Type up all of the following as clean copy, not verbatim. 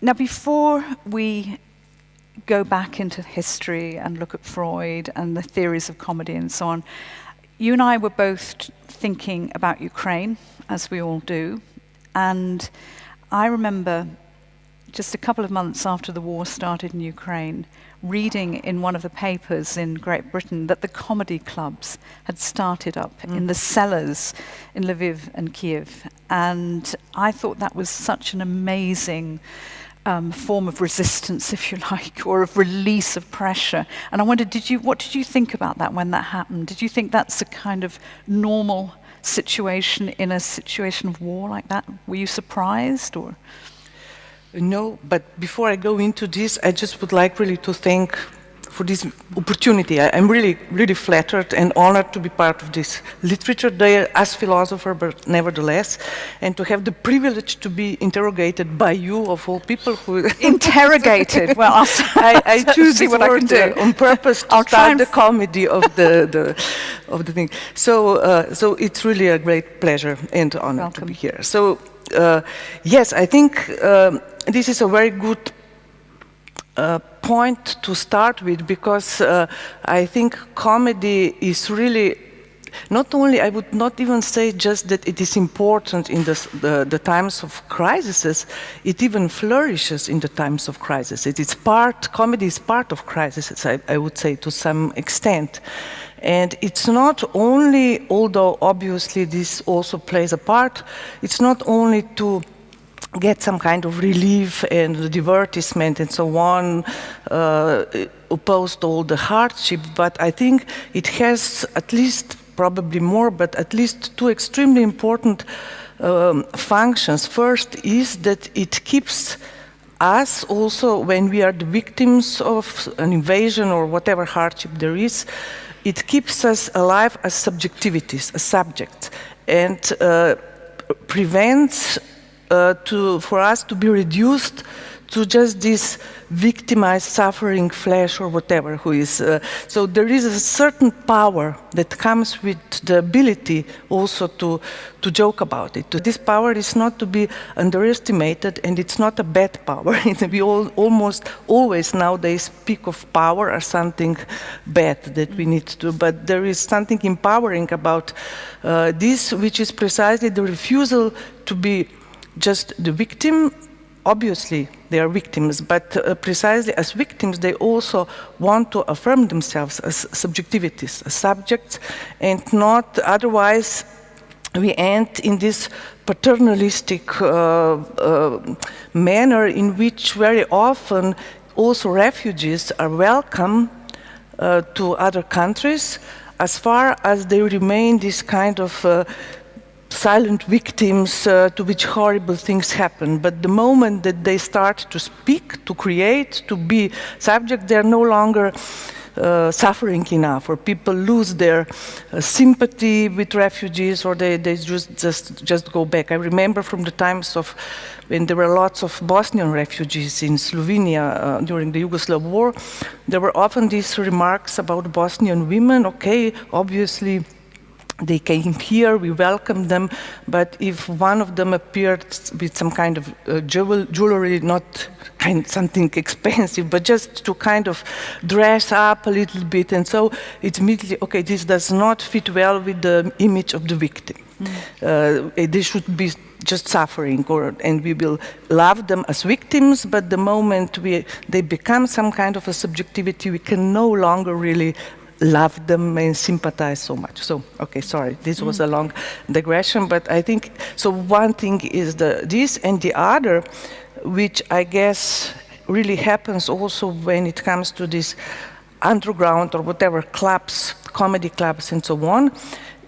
Now, before we go back into history and look at Freud and the theories of comedy and so on, you and I were both thinking about Ukraine, as we all do, and I remember just a couple of months after the war started in Ukraine, reading in one of the papers in Great Britain that the comedy clubs had started up in the cellars in Lviv and Kiev. And I thought that was such an amazing form of resistance, if you like, or of release of pressure. And I wondered, what did you think about that when that happened? Did you think that's a kind of normal situation in a situation of war like that? Were you surprised, or? No, but before I go into this, I just would like really to thank for this opportunity. I'm really, really flattered and honored to be part of this literature day as philosopher, but nevertheless, and to have the privilege to be interrogated by you, of all people who... Interrogated? Well, I choose see what I can do. On purpose to start the comedy of the thing. So it's really a great pleasure and honor to be here. So yes, I think this is a very good point to start with, because I think comedy is really not only, I would not even say just that it is important in the times of crises, it even flourishes in the times of crisis. Comedy is part of crises, I would say, to some extent. And it's not only, although obviously this also plays a part, it's not only to get some kind of relief and divertisement and so on, opposed to all the hardship, but I think it has at least, probably more, but at least two extremely important functions. First is that it keeps us also, when we are the victims of an invasion or whatever hardship there is, it keeps us alive as subjectivities, as subjects, and prevents for us to be reduced to just this victimized, suffering flesh or whatever who is. So there is a certain power that comes with the ability also to joke about it. This power is not to be underestimated, and it's not a bad power. We almost always nowadays speak of power as something bad that we need to do, but there is something empowering about this, which is precisely the refusal to be just the victim. Obviously, they are victims, but precisely as victims, they also want to affirm themselves as subjectivities, as subjects, and not otherwise we end in this paternalistic manner in which very often also refugees are welcome to other countries as far as they remain this kind of silent victims to which horrible things happen. But the moment that they start to speak, to create, to be subject, they are no longer suffering enough, or people lose their sympathy with refugees, or they just go back. I remember from the times of when there were lots of Bosnian refugees in Slovenia during the Yugoslav war, there were often these remarks about Bosnian women. Okay, obviously they came here, we welcomed them, but if one of them appeared with some kind of jewelry, not something expensive, but just to kind of dress up a little bit, and so it's immediately, okay, this does not fit well with the image of the victim. They should be just suffering, and we will love them as victims, but the moment they become some kind of a subjectivity, we can no longer really love them and sympathize so much. So, okay, sorry, this was a long digression, but I think, so one thing is this, and the other, which I guess really happens also when it comes to this underground or whatever clubs, comedy clubs and so on,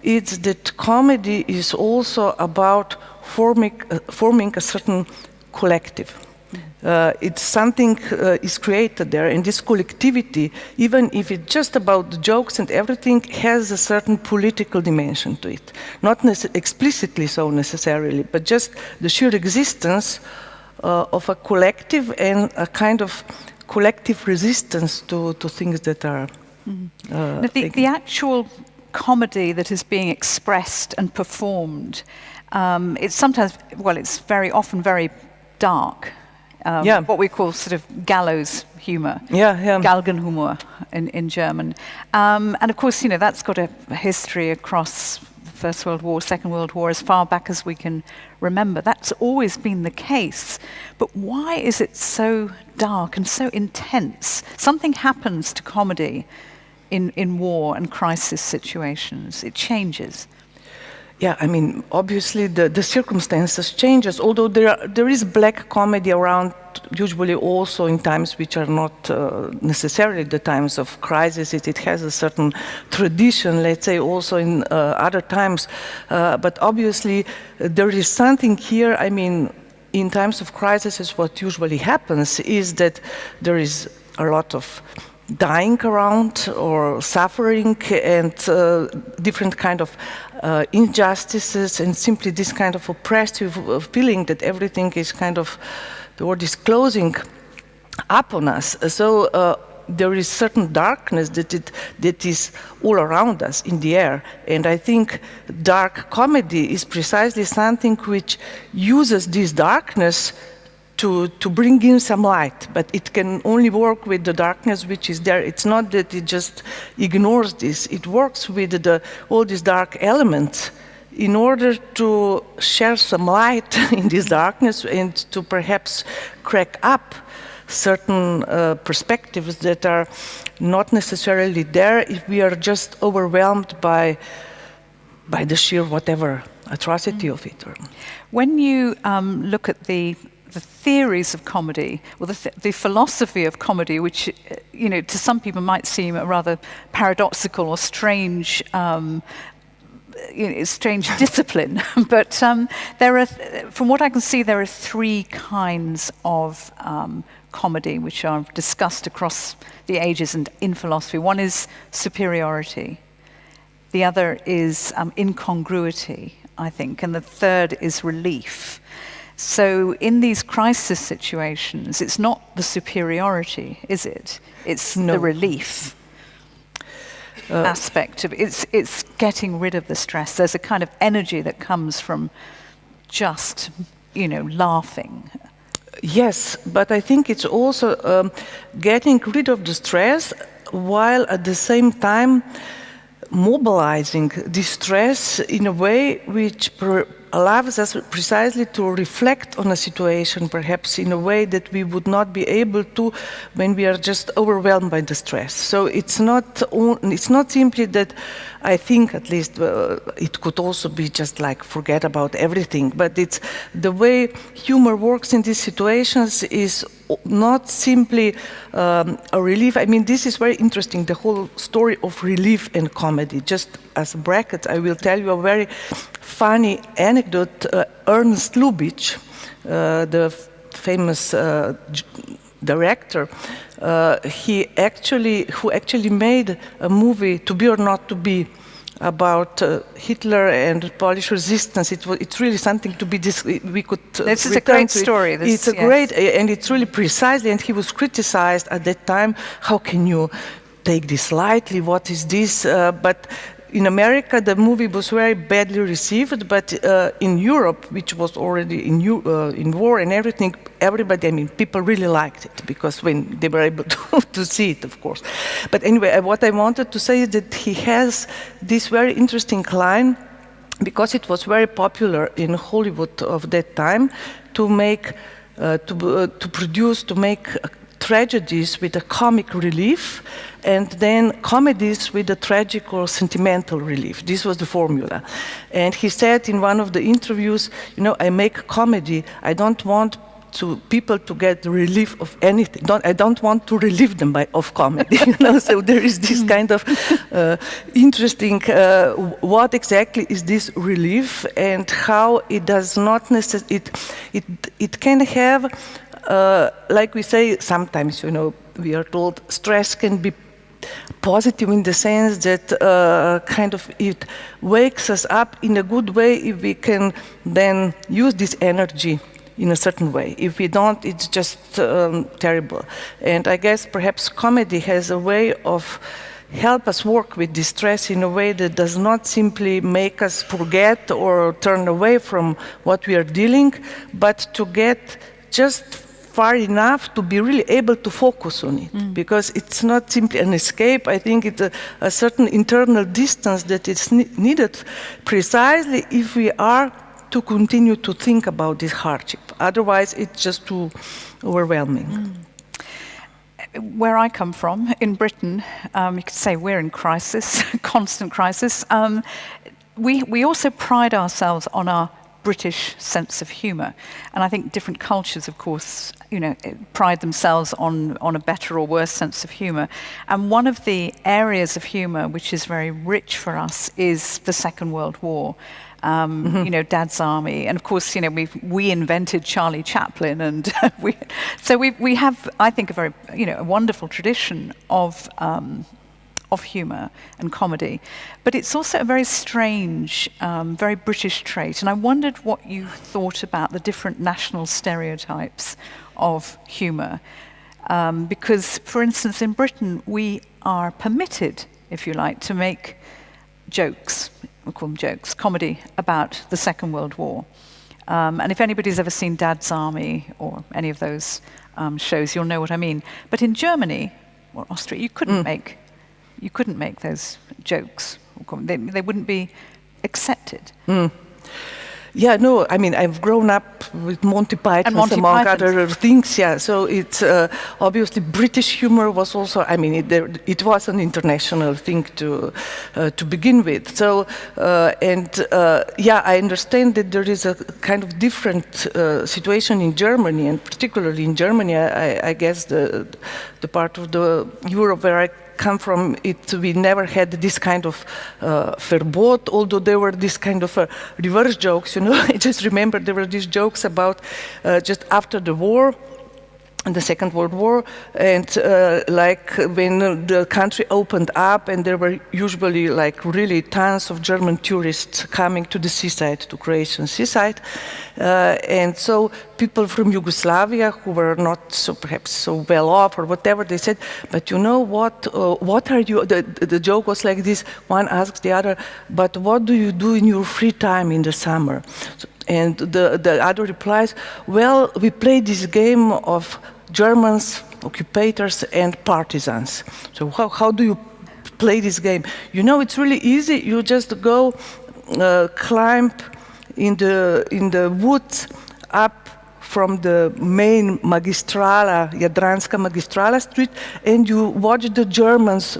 it's that comedy is also about forming a certain collective. It's something is created there, and this collectivity, even if it's just about the jokes and everything, has a certain political dimension to it. Not explicitly so necessarily, but just the sheer existence of a collective and a kind of collective resistance to things that are... The actual comedy that is being expressed and performed, it's sometimes, well, it's very often very dark. what we call sort of gallows humor, Galgenhumor in German. And of course, that's got a history across the First World War, Second World War, as far back as we can remember. That's always been the case. But why is it so dark and so intense? Something happens to comedy in war and crisis situations. It changes. Yeah, I mean, obviously the circumstances changes, although there is black comedy around, usually also in times which are not necessarily the times of crisis. It has a certain tradition, let's say, also in other times. But obviously there is something here, I mean, in times of crisis, what usually happens is that there is a lot of dying around or suffering and different kind of injustices and simply this kind of oppressive feeling that everything is kind of, the world is closing up on us. So there is certain darkness that is all around us in the air. And I think dark comedy is precisely something which uses this darkness to bring in some light, but it can only work with the darkness which is there. It's not that it just ignores this. It works with all these dark elements in order to share some light in this darkness and to perhaps crack up certain perspectives that are not necessarily there if we are just overwhelmed by the sheer whatever atrocity of it. When you look at the theories of comedy, or the philosophy of comedy, which to some people might seem a rather paradoxical or strange, strange discipline, but there are, from what I can see, there are three kinds of comedy which are discussed across the ages and in philosophy. One is superiority, the other is incongruity, I think, and the third is relief. So in these crisis situations, it's not the superiority, is it? It's the relief aspect of it. It's getting rid of the stress. There's a kind of energy that comes from just, laughing. Yes, but I think it's also getting rid of the stress while at the same time mobilizing the stress in a way which allows us precisely to reflect on a situation, perhaps in a way that we would not be able to when we are just overwhelmed by the stress. So it's not simply that I think, at least it could also be just like forget about everything, but it's the way humor works in these situations is not simply a relief. I mean, this is very interesting, the whole story of relief and comedy. Just as a bracket, I will tell you a very funny anecdote. Ernst Lubitsch, the famous director, who actually made a movie, To Be or Not to Be, about Hitler and Polish resistance. It's really something to be we could. This is a great story. It's a great, and it's really precisely. And he was criticized at that time. How can you take this lightly? What is this? But in America, the movie was very badly received, but in Europe, which was already in war and everything, everybody, I mean, people really liked it, because when they were able to see it, of course. But anyway, what I wanted to say is that he has this very interesting line, because it was very popular in Hollywood of that time, to make, to make tragedies with a comic relief, and then comedies with a tragic or sentimental relief. This was the formula. And he said in one of the interviews, I make comedy, I don't want people to get relief of anything. I don't want to relieve them of comedy. So there is this kind of interesting, what exactly is this relief, and how it does not necessarily, it can have, like we say, sometimes, we are told stress can be positive in the sense that kind of it wakes us up in a good way if we can then use this energy in a certain way. If we don't, it's just terrible. And I guess perhaps comedy has a way of help us work with distress in a way that does not simply make us forget or turn away from what we are dealing, but to get just far enough to be really able to focus on it, because it's not simply an escape. I think it's a certain internal distance that is needed precisely if we are to continue to think about this hardship. Otherwise, it's just too overwhelming. Where I come from, in Britain, you could say we're in crisis, constant crisis. We also pride ourselves on our British sense of humour, and I think different cultures, of course, pride themselves on a better or worse sense of humour. And one of the areas of humour which is very rich for us is the Second World War. Dad's Army, and of course, we invented Charlie Chaplin, and we have, I think, a very a wonderful tradition of humour and comedy, but it's also a very strange, very British trait. And I wondered what you thought about the different national stereotypes of humour, because, for instance, in Britain we are permitted, if you like, to make jokes. We call them jokes, comedy about the Second World War. And if anybody's ever seen Dad's Army or any of those shows, you'll know what I mean. But in Germany or Austria, you couldn't make those jokes. They wouldn't be accepted. Yeah, no, I mean, I've grown up with Monty Python, among other things, yeah. So it's obviously British humor was also, I mean, it was an international thing to begin with. So, I understand that there is a kind of different situation in Germany, and particularly in Germany, I guess the part of the Europe where I come from, we never had this kind of verbot, although there were this kind of reverse jokes, I just remember there were these jokes about just after the war, the Second World War, and like when the country opened up, and there were usually like really tons of German tourists coming to the seaside, to Croatian seaside, and so people from Yugoslavia who were not perhaps so well off or whatever, they said, but you know what are you, the joke was like this, one asks the other, but what do you do in your free time in the summer? And the other replies, well, we play this game of Germans, occupators, and partisans. So how do you play this game? It's really easy. You just go climb in the woods up from the main Magistrala, Jadranska Magistrala street, and you watch the Germans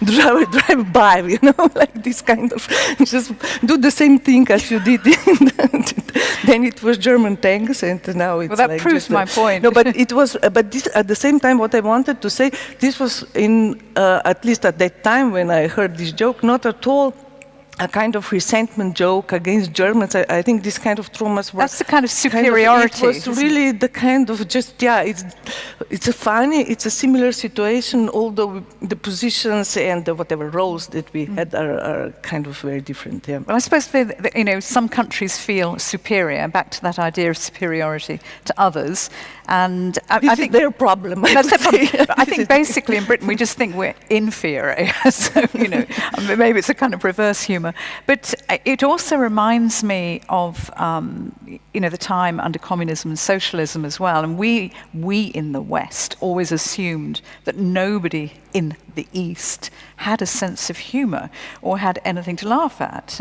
drive by, like this kind of, just do the same thing as you did. Then it was German tanks, and now it's that proves my point. No, but it was, but this, at the same time, what I wanted to say, this was in, at least at that time when I heard this joke, not at all a kind of resentment joke against Germans. I think this kind of traumas were... That's the kind of superiority. It was really the kind of just, it's a similar situation, although the positions and the whatever roles that we had are kind of very different. Yeah. Well, I suppose some countries feel superior, back to that idea of superiority to others. And I think their problem. That's their problem. I think basically in Britain we just think we're inferior. So, maybe it's a kind of reverse humour. But it also reminds me of the time under communism and socialism as well. And we in the West always assumed that nobody in the East had a sense of humour or had anything to laugh at.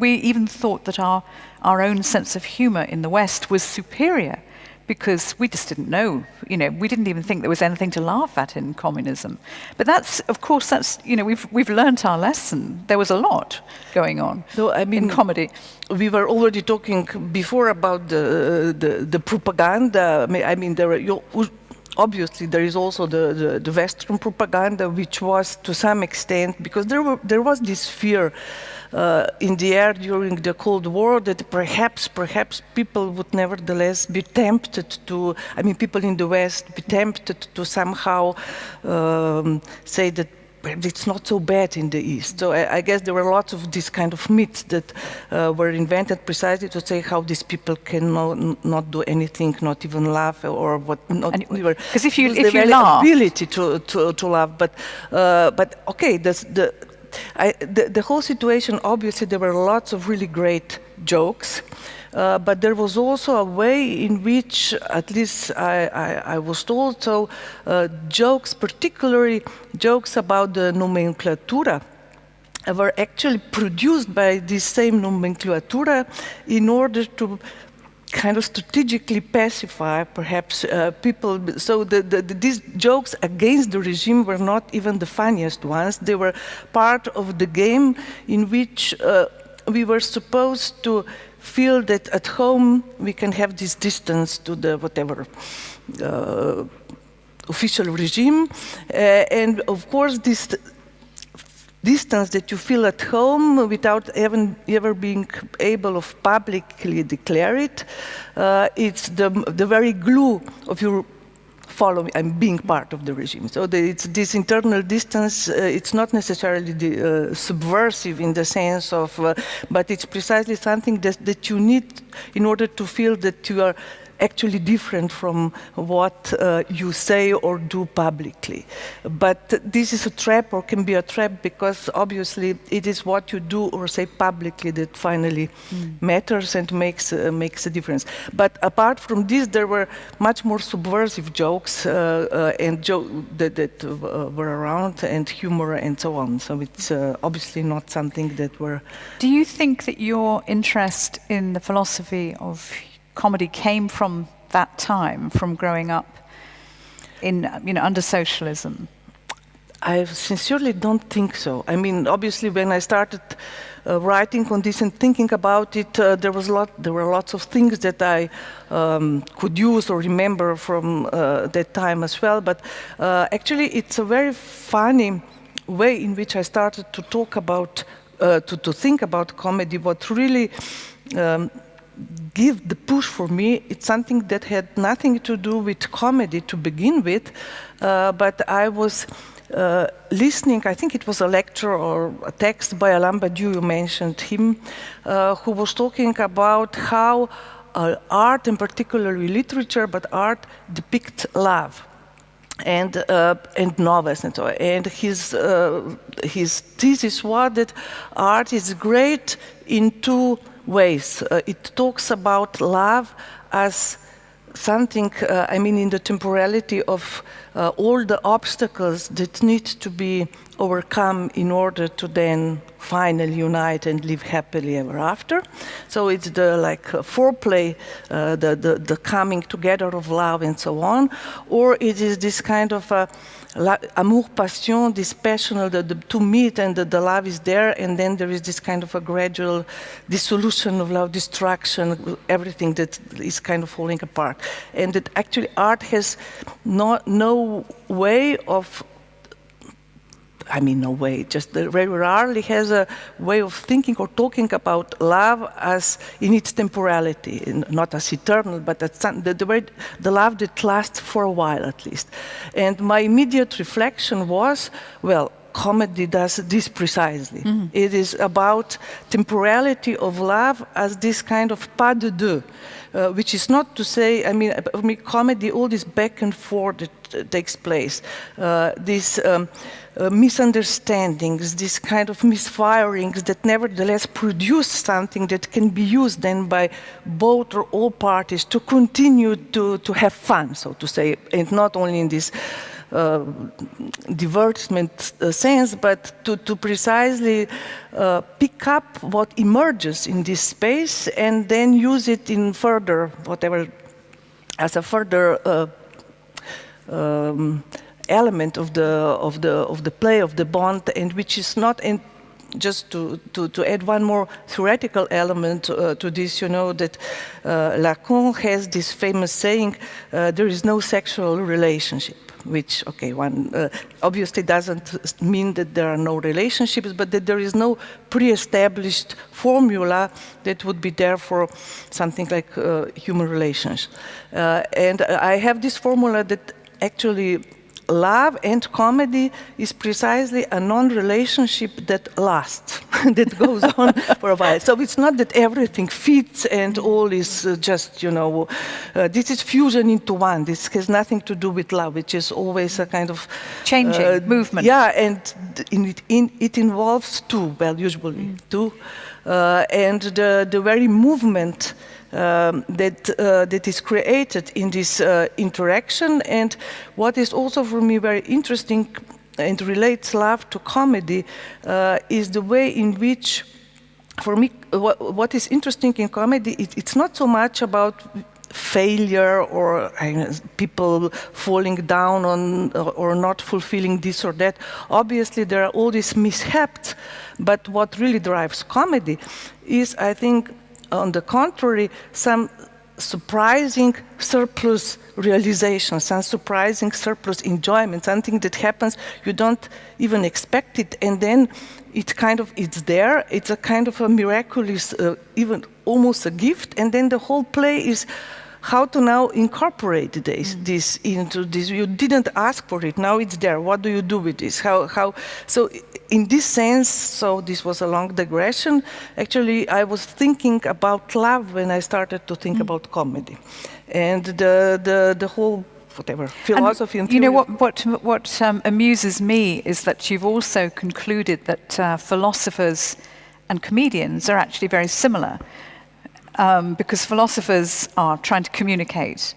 We even thought that our own sense of humour in the West was superior, because we just didn't know, we didn't even think there was anything to laugh at in communism. But of course, we've learnt our lesson. There was a lot going on in comedy. We were already talking before about the propaganda. I mean, obviously there is also the Western propaganda, which was to some extent, because there was this fear in the air during the Cold War that perhaps people would nevertheless be tempted to, people in the West be tempted to somehow say that it's not so bad in the East. So I guess there were lots of these kind of myths that were invented precisely to say how these people can not do anything, not even laugh, or what. Because if you laugh, ability to laugh, but okay, the whole situation. Obviously, there were lots of really great jokes. but there was also a way in which, at least I was told, so jokes, particularly jokes about the nomenclatura, were actually produced by this same nomenclatura in order to kind of strategically pacify, perhaps, people. So these jokes against the regime were not even the funniest ones. They were part of the game in which we were supposed to feel that at home we can have this distance to the whatever official regime. And of course, this distance that you feel at home without ever being able of publicly declare it, it's the very glue of your following and being part of the regime. So it's this internal distance. It's not necessarily subversive in the sense of, but it's precisely something that you need in order to feel that you are actually different from what you say or do publicly. But this is a trap, or can be a trap, because obviously it is what you do or say publicly that finally matters and makes a difference. But apart from this, there were much more subversive jokes and that were around, and humor and so on. So it's obviously not something that were... Do you think that your interest in the philosophy of comedy came from that time, from growing up in, under socialism? I sincerely don't think so. I mean, obviously, when I started writing on this and thinking about it, there were lots of things that I could use or remember from that time as well. But actually, it's a very funny way in which I started to talk about, to think about comedy. What really give the push for me, it's something that had nothing to do with comedy to begin with, but I was listening, I think it was a lecture or a text by Alain Badiou, you mentioned him, who was talking about how art, and particularly literature, but art depicts love and novels and so on. And his thesis was that art is great in two ways. It talks about love as something, in the temporality of all the obstacles that need to be overcome in order to then finally unite and live happily ever after. So it's the foreplay, the coming together of love and so on, or it is this kind of amour passion, this passion the to meet, and the love is there, and then there is this kind of a gradual dissolution of love, destruction, everything that is kind of falling apart. And that actually art has no way of, no way, just very rarely has a way of thinking or talking about love as in its temporality, not as eternal, but as the love that lasts for a while at least. And my immediate reflection was, well, comedy does this precisely. Mm-hmm. It is about temporality of love as this kind of pas de deux, which is not to say, comedy, all this back and forth that takes place, these misunderstandings, this kind of misfirings that nevertheless produce something that can be used then by both or all parties to continue to have fun, so to say, and not only in this divertisement sense, but to precisely pick up what emerges in this space and then use it in further, whatever, as a further element of the play, of the bond, and which is not in. Just to add one more theoretical element to this, that Lacan has this famous saying, there is no sexual relationship, which, one obviously doesn't mean that there are no relationships, but that there is no pre-established formula that would be there for something like human relations. And I have this formula that actually love and comedy is precisely a non-relationship that lasts, that goes on for a while. So it's not that everything fits and all is just, this is fusion into one. This has nothing to do with love, which is always a kind of changing movement. Yeah, and it involves two, well, usually two and the very movement that is created in this interaction. And what is also for me very interesting and relates love to comedy is the way in which, for me, what is interesting in comedy, it's not so much about failure or people falling down on or not fulfilling this or that. Obviously, there are all these mishaps, but what really drives comedy is, I think, on the contrary, some surprising surplus realization, some surprising surplus enjoyment, something that happens, you don't even expect it, and then it's there, it's a kind of a miraculous, even almost a gift, and then the whole play is how to now incorporate this into this. You didn't ask for it, now it's there. What do you do with this? So in this sense, so this was a long digression. Actually, I was thinking about love when I started to think about comedy. And the whole whatever philosophy and you know what amuses me is that you've also concluded that philosophers and comedians are actually very similar. Because philosophers are trying to communicate,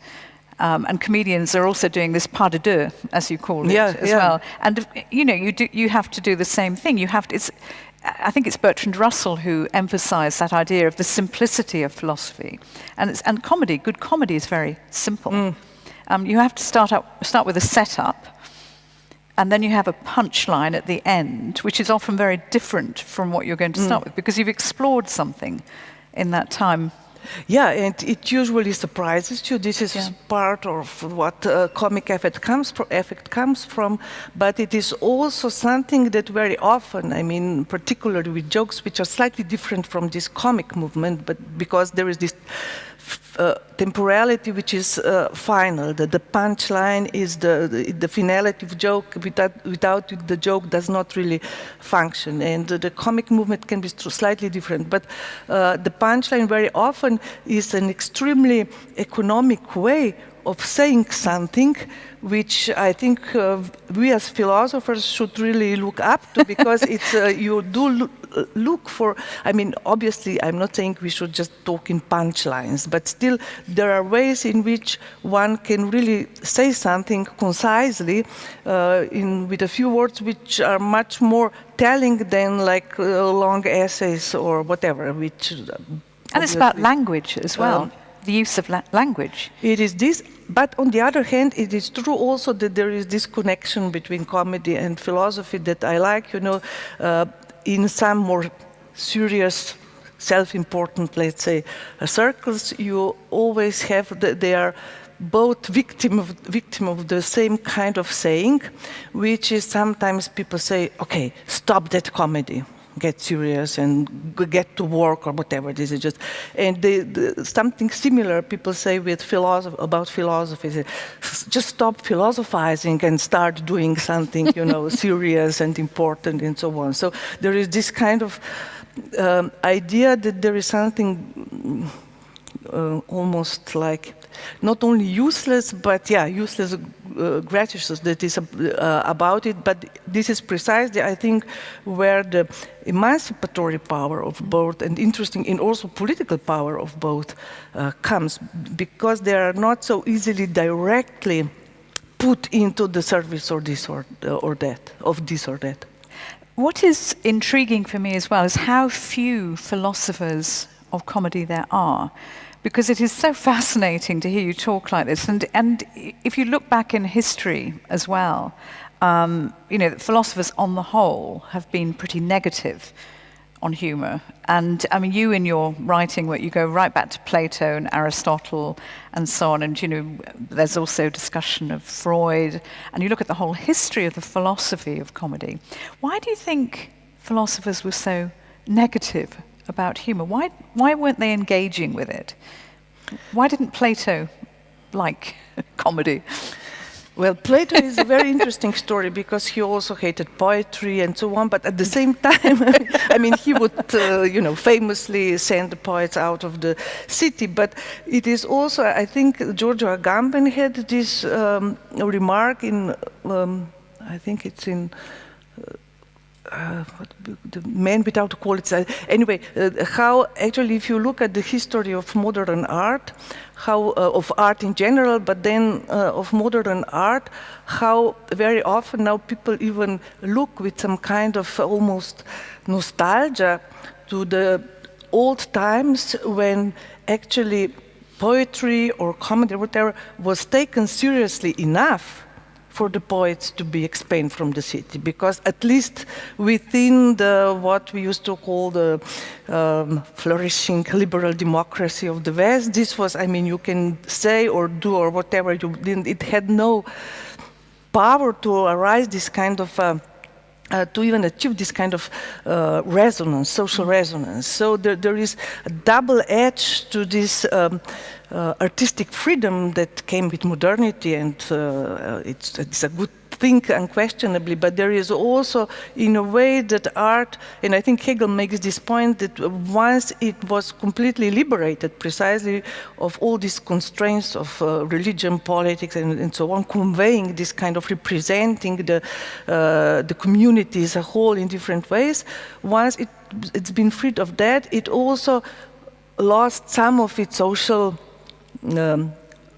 and comedians are also doing this pas de deux, as you call it, as well. And you have to do the same thing. You have to. I think it's Bertrand Russell who emphasised that idea of the simplicity of philosophy, and comedy. Good comedy is very simple. You have to start with a setup, and then you have a punchline at the end, which is often very different from what you're going to start with, because you've explored something in that time. Yeah, and it usually surprises you. This is part of what comic effect comes from, but it is also something that very often, I mean, particularly with jokes which are slightly different from this comic movement, but because there is this temporality which is final. The punchline is the finality of joke. Without it, the joke does not really function. And the comic movement can be slightly different. But the punchline very often is an extremely economic way of saying something, which I think we as philosophers should really look up to, because it's you do look for. I mean, obviously, I'm not saying we should just talk in punchlines, but still, there are ways in which one can really say something concisely with a few words, which are much more telling than like long essays or whatever. And it's about language as well. The use of language. It is this, but on the other hand, it is true also that there is this connection between comedy and philosophy that I like, in some more serious, self-important, let's say, circles, you always have, they are both victim of the same kind of saying, which is sometimes people say, okay, stop that comedy. Get serious and get to work or whatever. This is just, and something similar people say with about philosophy. Just stop philosophizing and start doing something, serious and important and so on. So there is this kind of idea that there is something almost like not only useless, but useless gratuitous that is about it. But this is precisely, I think, where the emancipatory power of both and interesting and also political power of both comes, because they are not so easily directly put into the service or this or that, of this or that. What is intriguing for me as well is how few philosophers of comedy there are, because it is so fascinating to hear you talk like this. And if you look back in history as well, philosophers on the whole have been pretty negative on humour. And I mean, you in your writing, you go right back to Plato and Aristotle and so on. And there's also discussion of Freud. And you look at the whole history of the philosophy of comedy. Why do you think philosophers were so negative about humour? Why weren't they engaging with it? Why didn't Plato like comedy? Well, Plato is a very interesting story, because he also hated poetry and so on, but at the same time, I mean, he would, famously send the poets out of the city. But it is also, I think, Giorgio Agamben had this remark in, I think it's in the man without qualities. Anyway, how actually, if you look at the history of modern art, how of art in general, but then of modern art, how very often now people even look with some kind of almost nostalgia to the old times when actually poetry or comedy or whatever was taken seriously enough for the poets to be expelled from the city, because at least within what we used to call the flourishing liberal democracy of the West, this was, I mean, you can say or do or whatever you didn't, it had no power to arise this kind of to even achieve this kind of resonance, social resonance. So there is a double edge to this artistic freedom that came with modernity, and it's a good thing, unquestionably, but there is also, in a way, that art, and I think Hegel makes this point, that once it was completely liberated precisely of all these constraints of religion, politics, and so on, conveying this kind of representing the community as a whole in different ways, once it's been freed of that, it also lost some of its social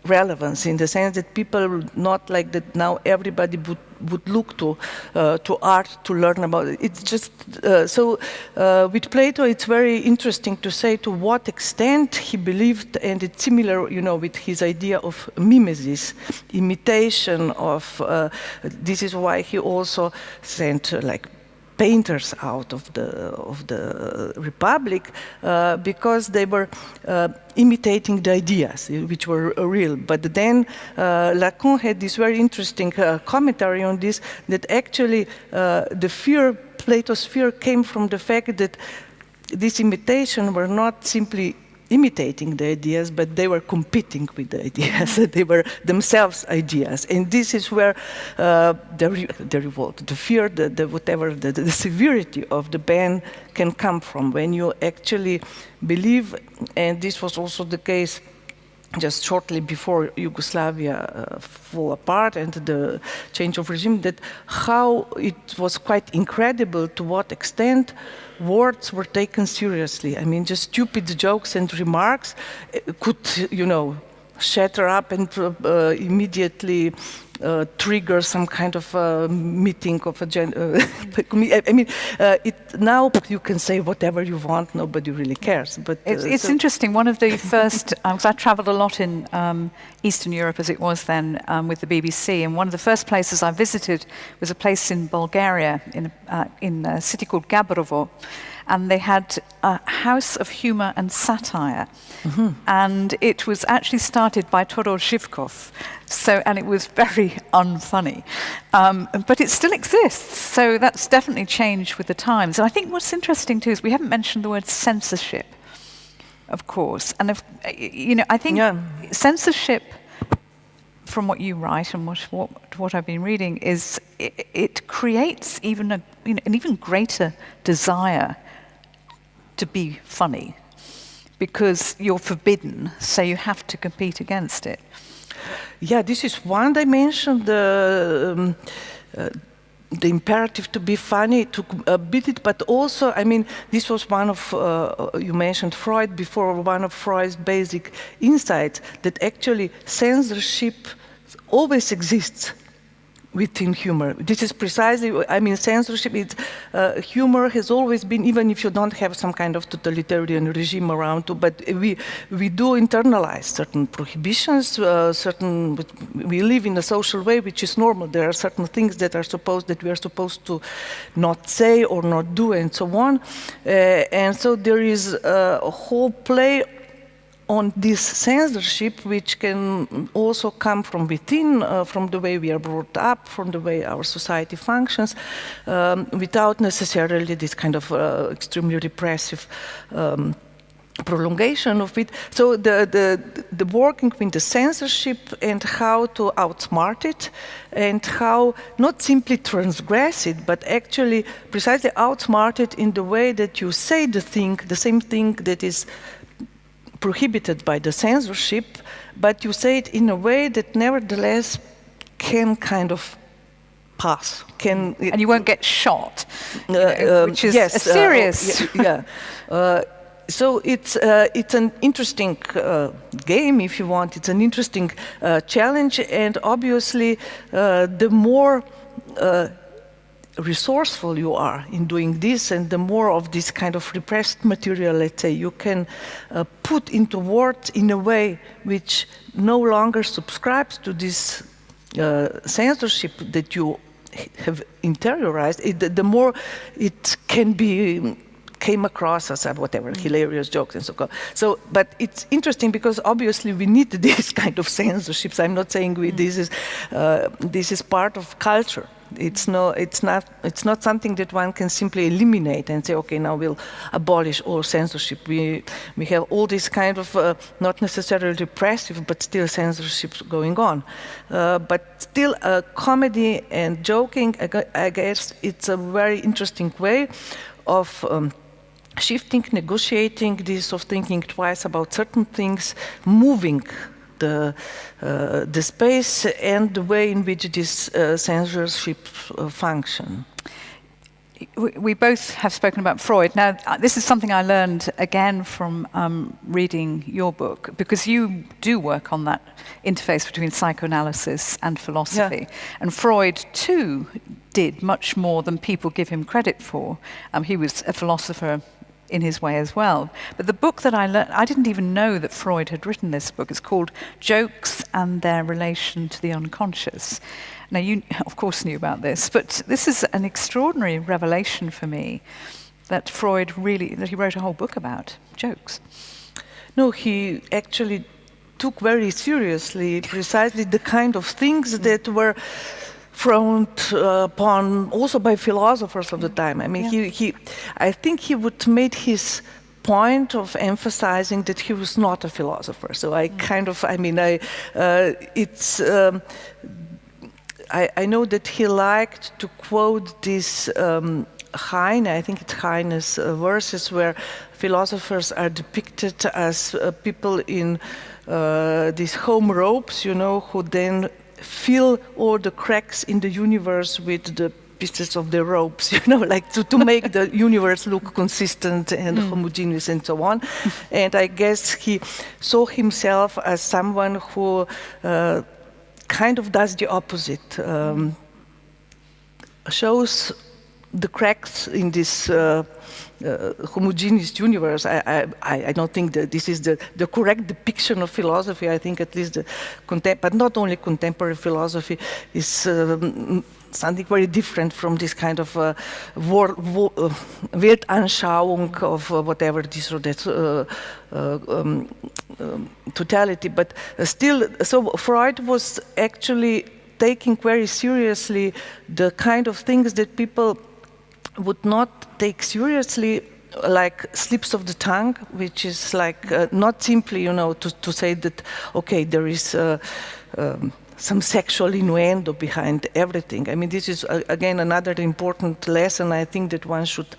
relevance, in the sense that people not like that now everybody would look to art to learn about it. It's just so with Plato it's very interesting to say to what extent he believed, and it's similar, you know, with his idea of mimesis, imitation of this is why he also sent like painters out of the Republic, because they were imitating the ideas which were real. But then Lacan had this very interesting commentary on this, that actually the fear, Plato's fear, came from the fact that this imitation were not simply imitating the ideas, but they were competing with the ideas. They were themselves ideas, and this is where the revolt, the fear, the severity of the ban can come from, when you actually believe, and this was also the case just shortly before Yugoslavia fell apart and the change of regime, that how it was quite incredible to what extent words were taken seriously. I mean, just stupid jokes and remarks could, you know, shatter up and immediately trigger some kind of meeting of I mean, now you can say whatever you want, nobody really cares. But it's so interesting. One of the first, because I travelled a lot in Eastern Europe as it was then with the BBC, and one of the first places I visited was a place in Bulgaria, in a city called Gabrovo. And they had a house of humour and satire. Mm-hmm. And it was actually started by Todor Zhivkov. And it was very unfunny. But it still exists. So that's definitely changed with the times. And I think what's interesting too is we haven't mentioned the word censorship, of course. And I think censorship, from what you write and what I've been reading, is it creates even an even greater desire to be funny, because you're forbidden, so you have to compete against it. Yeah, this is one dimension, the imperative to be funny, to beat it, but also, I mean, this was one of, you mentioned Freud before, one of Freud's basic insights, that actually censorship always exists within humor. This is precisely, I mean, censorship, humor has always been, even if you don't have some kind of totalitarian regime around, but we do internalize certain prohibitions, we live in a social way which is normal. There are certain things that we are supposed to not say or not do, and so on. And so there is a whole play on this censorship, which can also come from within, from the way we are brought up, from the way our society functions, without necessarily this kind of extremely repressive prolongation of it. So the working with the censorship and how to outsmart it, and how not simply transgress it, but actually precisely outsmart it in the way that you say the same thing that is prohibited by the censorship, but you say it in a way that nevertheless can kind of pass. And you won't get shot, which is a serious... So it's an interesting game, if you want. It's an interesting challenge, and obviously the more resourceful you are in doing this, and the more of this kind of repressed material, let's say, you can put into words in a way which no longer subscribes to this censorship that you have interiorized, the more it can be came across as whatever, hilarious jokes and so on. So, but it's interesting because obviously we need this kind of censorships. I'm not saying this is part of culture. It's not something that one can simply eliminate and say, okay, now we'll abolish all censorship. We have all this kind of not necessarily repressive, but still censorship going on. But still, comedy and joking, I guess, it's a very interesting way of shifting, negotiating this, of thinking twice about certain things, moving the space and the way in which this censorship function. We both have spoken about Freud. Now, this is something I learned again from reading your book, because you do work on that interface between psychoanalysis and philosophy. Yeah. And Freud, too, did much more than people give him credit for. He was a philosopher in his way as well. But the book that I learned, I didn't even know that Freud had written this book. It's called Jokes and Their Relation to the Unconscious. Now, you, of course, knew about this, but this is an extraordinary revelation for me that Freud that he wrote a whole book about jokes. No, he actually took very seriously precisely the kind of things that were frowned upon also by philosophers of the time. I mean, I think he would made his point of emphasizing that he was not a philosopher. So I know that he liked to quote this Heine, I think it's Heine's verses, where philosophers are depicted as people in these home ropes, you know, who then fill all the cracks in the universe with the pieces of the ropes, you know, like to make the universe look consistent and homogeneous and so on. And I guess he saw himself as someone who kind of does the opposite, shows the cracks in this homogeneous universe. I don't think that this is the correct depiction of philosophy. I think at least but not only contemporary philosophy is something very different from this kind of Weltanschauung of whatever this or that totality. But still, so Freud was actually taking very seriously the kind of things that people would not take seriously, like slips of the tongue, which is like not simply, you know, to say that, okay, there is some sexual innuendo behind everything. I mean, this is, again, another important lesson I think that one should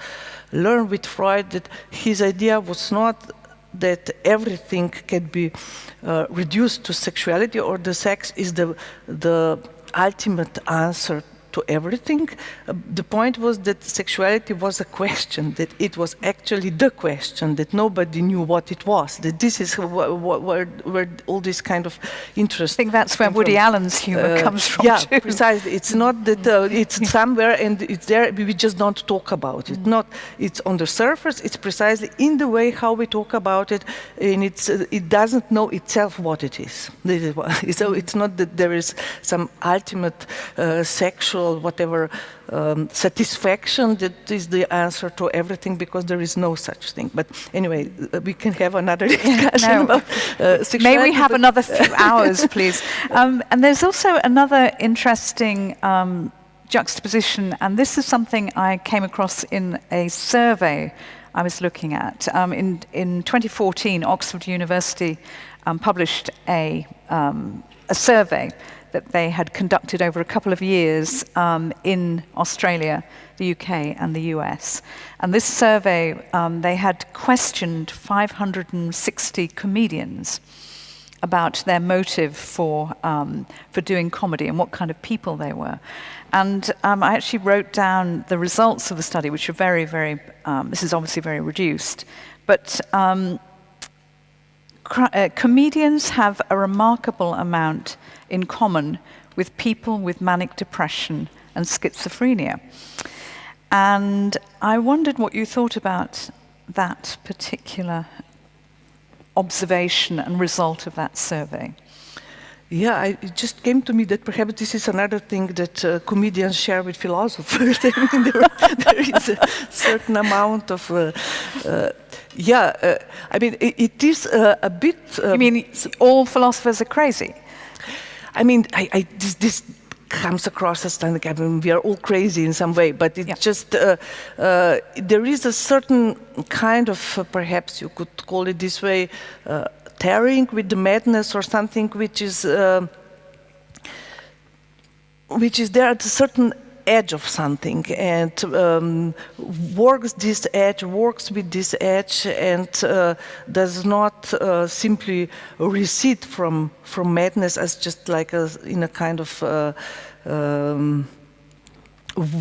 learn with Freud, that his idea was not that everything can be reduced to sexuality, or the sex is the ultimate answer to everything. The point was that sexuality was a question, that it was actually the question, that nobody knew what it was, that this is where all this kind of interest... I think that's where Woody Allen's humor comes from, yeah, too. Precisely. It's not that it's somewhere and it's there, we just don't talk about it. It's on the surface, it's precisely in the way how we talk about it, and it doesn't know itself what it is. So it's not that there is some ultimate sexual whatever satisfaction that is the answer to everything, because there is no such thing. But anyway, we can have another discussion about sexuality. May we have another few hours, please? And there's also another interesting juxtaposition, and this is something I came across in a survey I was looking at. In 2014, Oxford University published a survey that they had conducted over a couple of years in Australia, the UK, and the US. And this survey, they had questioned 560 comedians about their motive for doing comedy and what kind of people they were. And I actually wrote down the results of the study, which are very, very, this is obviously very reduced, but comedians have a remarkable amount in common with people with manic depression and schizophrenia. And I wondered what you thought about that particular observation and result of that survey. Yeah, it just came to me that perhaps this is another thing that comedians share with philosophers. I mean, there is a certain amount of, I mean, it is a bit... you mean all philosophers are crazy? I mean, this comes across as like, I mean, we are all crazy in some way, but it's just, there is a certain kind of, perhaps you could call it this way, tearing with the madness or something which is there at a certain edge of something, and works with this edge, and does not simply recede from madness as just like in a kind of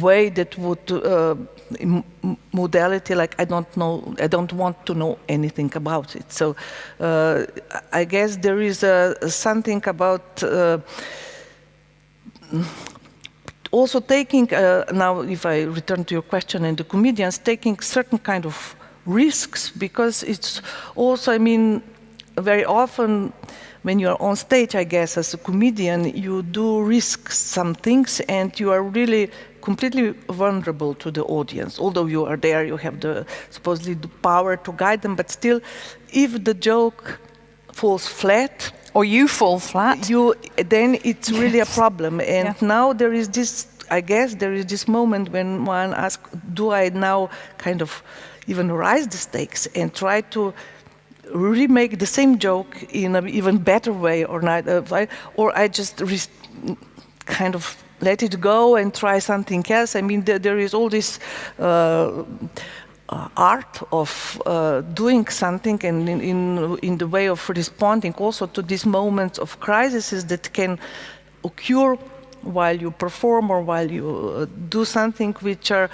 way that would modality like I don't want to know anything about it. So I guess there is something about also taking, now if I return to your question, and the comedians taking certain kind of risks, because it's also, I mean, very often when you are on stage, I guess, as a comedian, you do risk some things, and you are really completely vulnerable to the audience. Although you are there, you have supposedly the power to guide them, but still, if the joke falls flat, or you fall flat, then it's really a problem. And now there is this, I guess, there is this moment when one asks, do I now kind of even rise the stakes and try to remake the same joke in an even better way, or not, or I just kind of let it go and try something else? I mean, there is all this art of doing something, and in the way of responding also to these moments of crises that can occur while you perform or while you do something, which are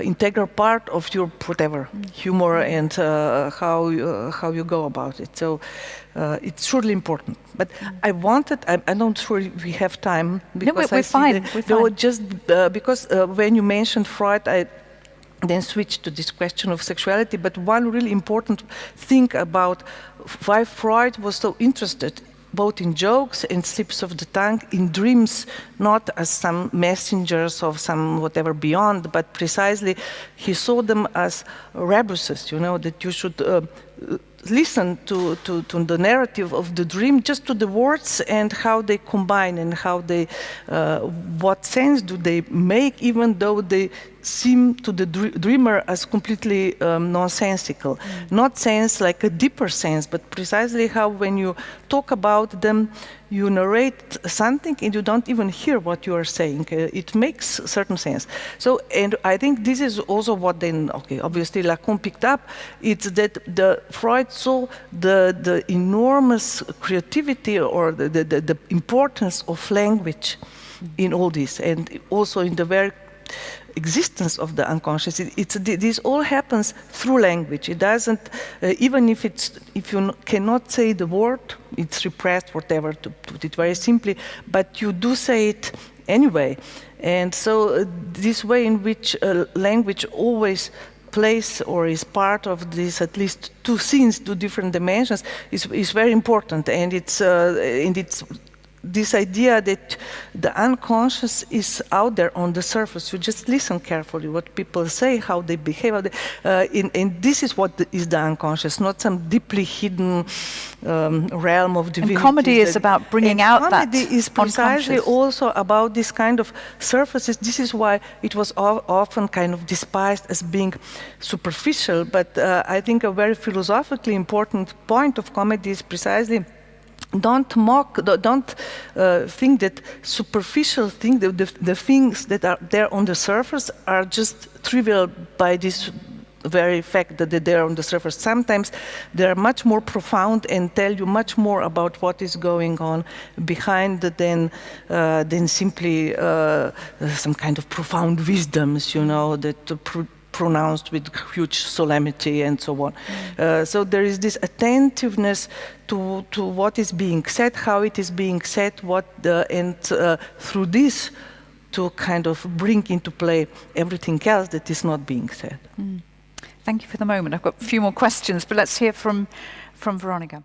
integral part of your whatever humor and how you go about it. So it's surely important. But I'm not sure we have time, because we're fine. Just because when you mentioned Freud, I then switched to this question of sexuality. But one really important thing about why Freud was so interested both in jokes and slips of the tongue, in dreams, not as some messengers of some whatever beyond, but precisely he saw them as rebuses, you know, that you should listen to the narrative of the dream, just to the words and how they combine, and how they, what sense do they make, even though they seem to the dreamer as completely nonsensical. Not sense like a deeper sense, but precisely how when you talk about them, you narrate something and you don't even hear what you are saying. It makes certain sense. So, and I think this is also what then, okay, obviously Lacan picked up, it's that Freud saw the enormous creativity or the importance of language in all this, and also in the very existence of the unconscious. This all happens through language. It doesn't, even if you cannot say the word, it's repressed, whatever, to put it very simply, but you do say it anyway. And so this way in which language always plays or is part of this, at least two scenes, two different dimensions, is very important. And it's this idea that the unconscious is out there on the surface. You just listen carefully what people say, how they behave, and this is what is the unconscious, not some deeply hidden realm of divinity. And comedy is about bringing out that comedy is precisely also about this kind of surfaces. This is why it was often kind of despised as being superficial, but I think a very philosophically important point of comedy is precisely don't mock, don't think that superficial things, the things that are there on the surface are just trivial by this very fact that they're on the surface. Sometimes they're much more profound and tell you much more about what is going on behind than simply some kind of profound wisdoms, you know, that pronounced with huge solemnity and so on. So there is this attentiveness to what is being said, how it is being said, and through this to kind of bring into play everything else that is not being said. Thank you for the moment. I've got a few more questions, but let's hear from Veronica.